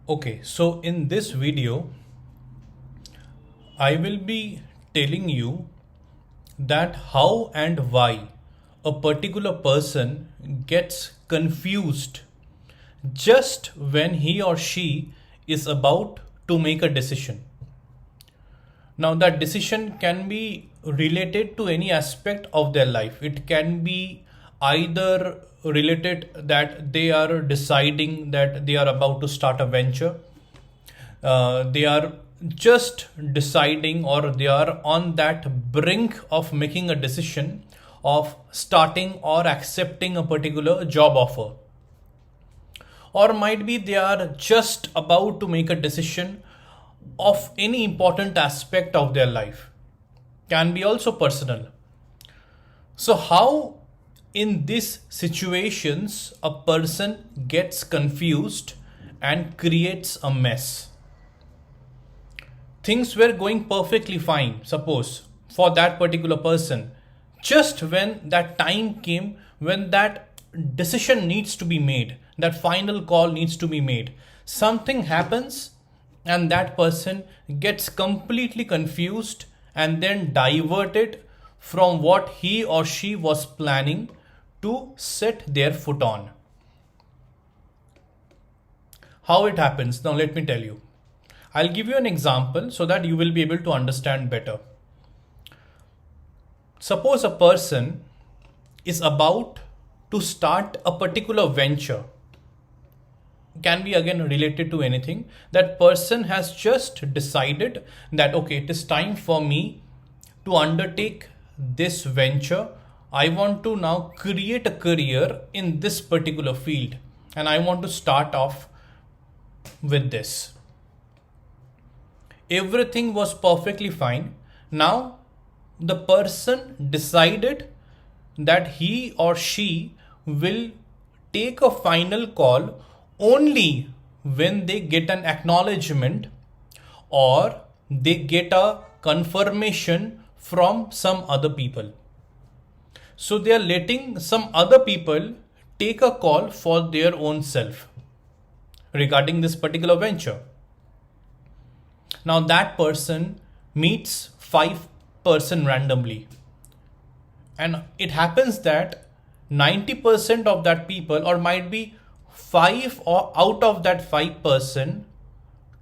Okay, so in this video, I will be telling you that how and why a particular person gets confused just when he or she is about to make a decision. Now, that decision can be related to any aspect of their life. It can be either related that they are deciding that they are about to start a venture, they are just deciding, or they are on that brink of making a decision of starting or accepting a particular job offer, or might be they are just about to make a decision of any important aspect of their life, can be also personal. So how in these situations a person gets confused and creates a mess? Things were going perfectly fine, suppose, for that particular person. Just when that time came, when that decision needs to be made, that final call needs to be made, something happens and that person gets completely confused and then diverted from what he or she was planning to set their foot on. How it happens? Now, let me tell you. I'll give you an example so that you will be able to understand better. Suppose a person is about to start a particular venture, can be again related to anything. That person has just decided that okay, it is time for me to undertake this venture. I want to now create a career in this particular field and I want to start off with this. Everything was perfectly fine. Now the person decided that he or she will take a final call only when they get an acknowledgement or they get a confirmation from some other people. So they are letting some other people take a call for their own self regarding this particular venture. Now that person meets 5% randomly, and it happens that 90% of that people, or might be 5 or out of that 5%,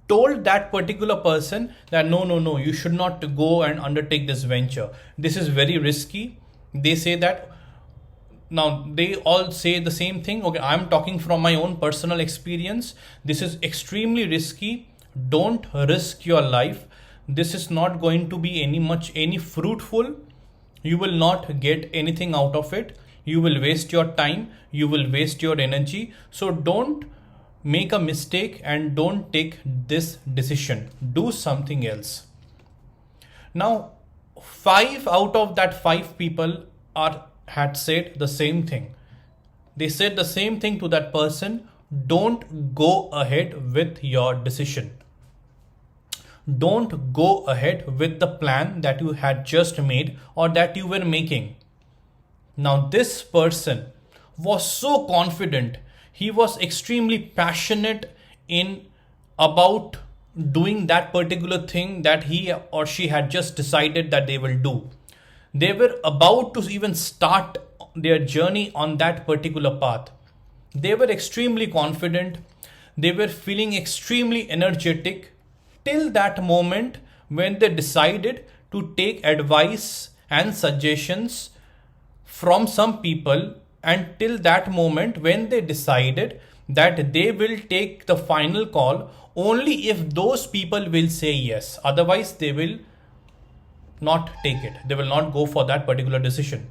told that particular person that no, you should not go and undertake this venture. This is very risky. They say that. Now they all say the same thing. Okay, I'm talking from my own personal experience. This is extremely risky. Don't risk your life. This is not going to be any fruitful. You will not get anything out of it. You will waste your time. You will waste your energy. So don't make a mistake and don't take this decision. Do something else. Now, 5 out of that 5 people had said the same thing. They said the same thing to that person. Don't go ahead with your decision. Don't go ahead with the plan that you had just made or that you were making. Now, this person was so confident. He was extremely passionate in about doing that particular thing that he or she had just decided that they will do. They were about to even start their journey on that particular path. They were extremely confident. They were feeling extremely energetic till that moment when they decided to take advice and suggestions from some people, and till that moment when they decided that they will take the final call only if those people will say yes. Otherwise, they will not take it. They will not go for that particular decision.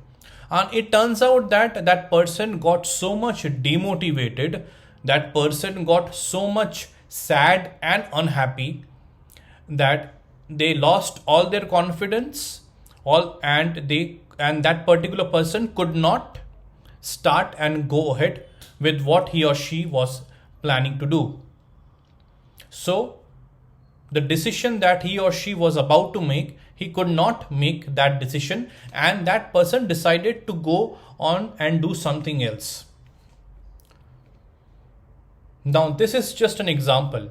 And it turns out that that person got so much demotivated, that person got so much sad and unhappy that they lost all their confidence, and that particular person could not start and go ahead with what he or she was planning to do. So the decision that he or she was about to make, he could not make that decision, and that person decided to go on and do something else. Now, this is just an example.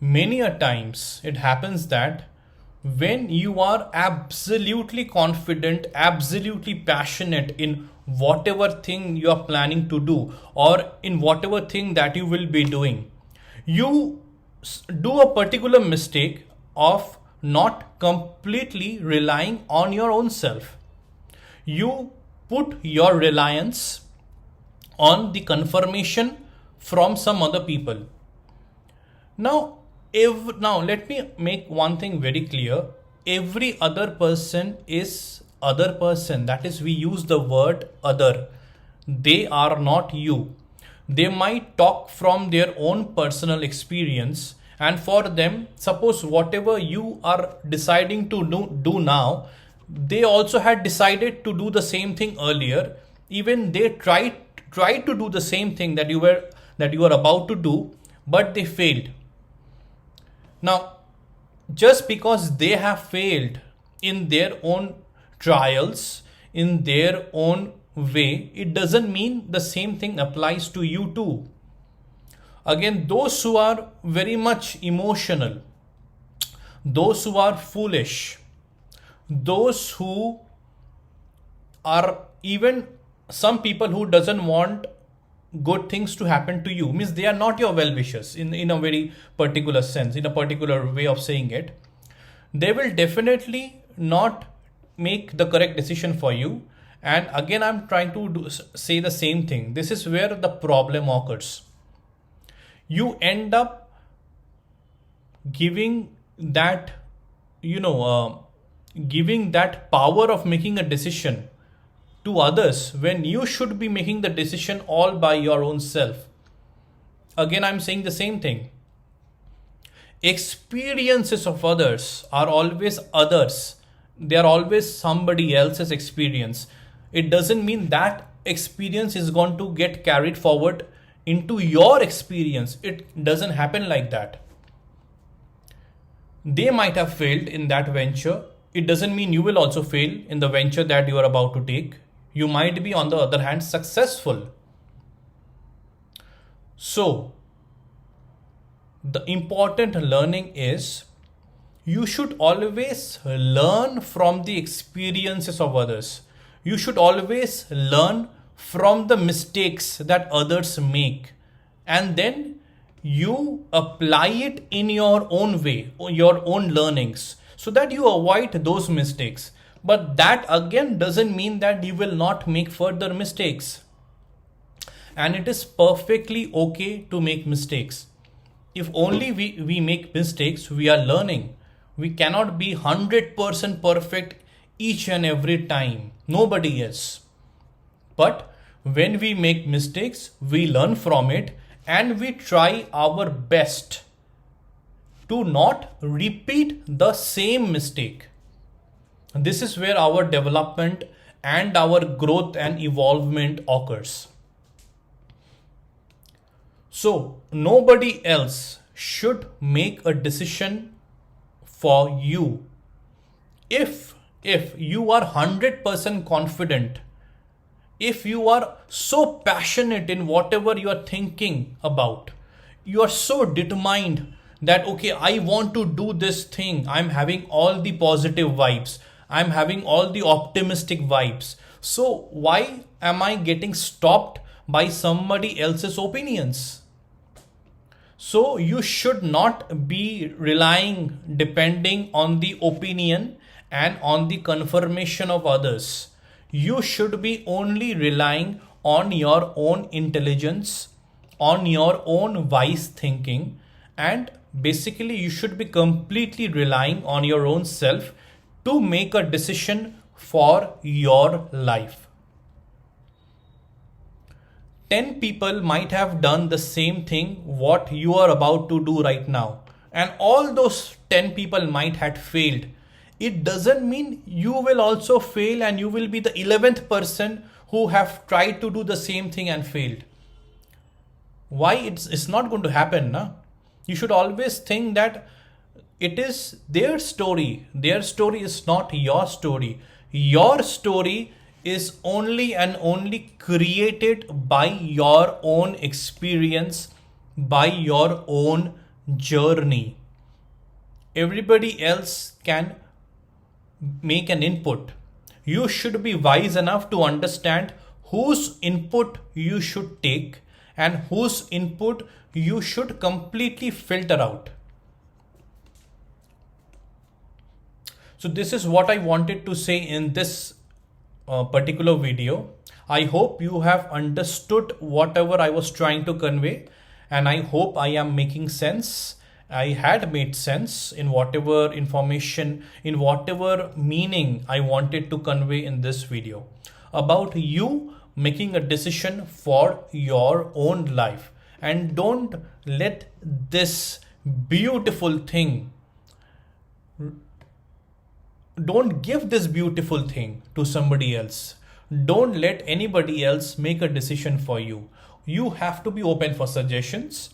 many a times it happens that when you are absolutely confident, absolutely passionate in whatever thing you are planning to do or in whatever thing that you will be doing, you do a particular mistake of not completely relying on your own self. You put your reliance on the confirmation from some other people. Now, now let me make one thing very clear. Every other person is other person. That is, we use the word other. They are not you. They might talk from their own personal experience, and for them, suppose whatever you are deciding to do now, they also had decided to do the same thing earlier. Even they tried to do the same thing that you were about to do, but they failed. Now, just because they have failed in their own trials, in their own way, it doesn't mean the same thing applies to you too. Again, those who are very much emotional, those who are foolish, those who are even some people who doesn't want good things to happen to you, means they are not your well wishers in a very particular sense, in a particular way of saying it. They will definitely not make the correct decision for you. And again, I'm trying to say the same thing. This is where the problem occurs. You end up giving that, giving that power of making a decision to others when you should be making the decision all by your own self. Again, I'm saying the same thing. Experiences of others are always others. They are always somebody else's experience. It doesn't mean that experience is going to get carried forward into your experience. It doesn't happen like that. They might have failed in that venture. It doesn't mean you will also fail in the venture that you are about to take. You might be, on the other hand, successful. So, the important learning is you should always learn from the experiences of others. You should always learn from the mistakes that others make. And then you apply it in your own way, your own learnings, so that you avoid those mistakes. But that again doesn't mean that you will not make further mistakes. And it is perfectly okay to make mistakes. If only we make mistakes, we are learning. We cannot be 100% perfect each and every time. Nobody is. But when we make mistakes, we learn from it and we try our best to not repeat the same mistake. This is where our development and our growth and evolvement occurs. So, nobody else should make a decision for you. If you are 100% confident, if you are so passionate in whatever you are thinking about, you are so determined that, okay, I want to do this thing. I'm having all the positive vibes. I'm having all the optimistic vibes. So why am I getting stopped by somebody else's opinions? So you should not be depending on the opinion and on the confirmation of others. You should be only relying on your own intelligence, on your own wise thinking, and basically you should be completely relying on your own self to make a decision for your life. 10 people might have done the same thing what you are about to do right now, and all those 10 people might have failed. It doesn't mean you will also fail and you will be the 11th person who have tried to do the same thing and failed. Why? It's not going to happen, na? You should always think that it is their story. Their story is not your story. Your story is only and only created by your own experience, by your own journey. Everybody else can make an input. You should be wise enough to understand whose input you should take and whose input you should completely filter out. So this is what I wanted to say in this particular video. I hope you have understood whatever I was trying to convey, and I hope I am making sense. I had made sense in whatever information, in whatever meaning I wanted to convey in this video about you making a decision for your own life. And don't let this beautiful thing, don't give this beautiful thing to somebody else. Don't let anybody else make a decision for you. You have to be open for suggestions.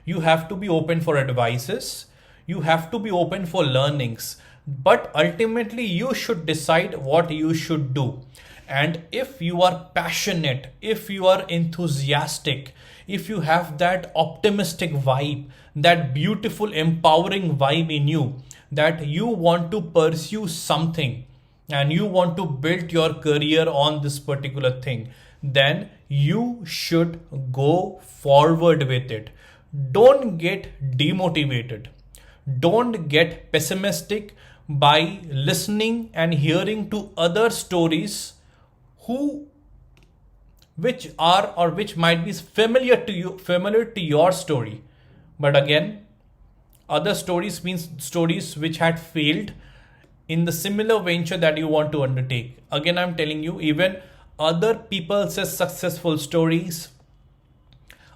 You have to be open for advices. You have to be open for learnings. But ultimately, you should decide what you should do. And if you are passionate, if you are enthusiastic, if you have that optimistic vibe, that beautiful, empowering vibe in you, that you want to pursue something and you want to build your career on this particular thing, then you should go forward with it. Don't get demotivated. Don't get pessimistic by listening and hearing to other stories which are or which might be familiar to you, familiar to your story. But again, other stories means stories which had failed in the similar venture that you want to undertake. Again, I'm telling you, even other people's successful stories,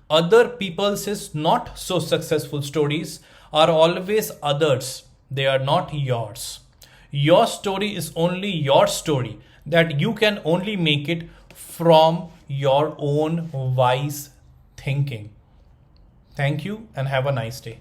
other people's not so successful stories are always others. They are not yours. Your story is only your story, that you can only make it from your own wise thinking. Thank you and have a nice day.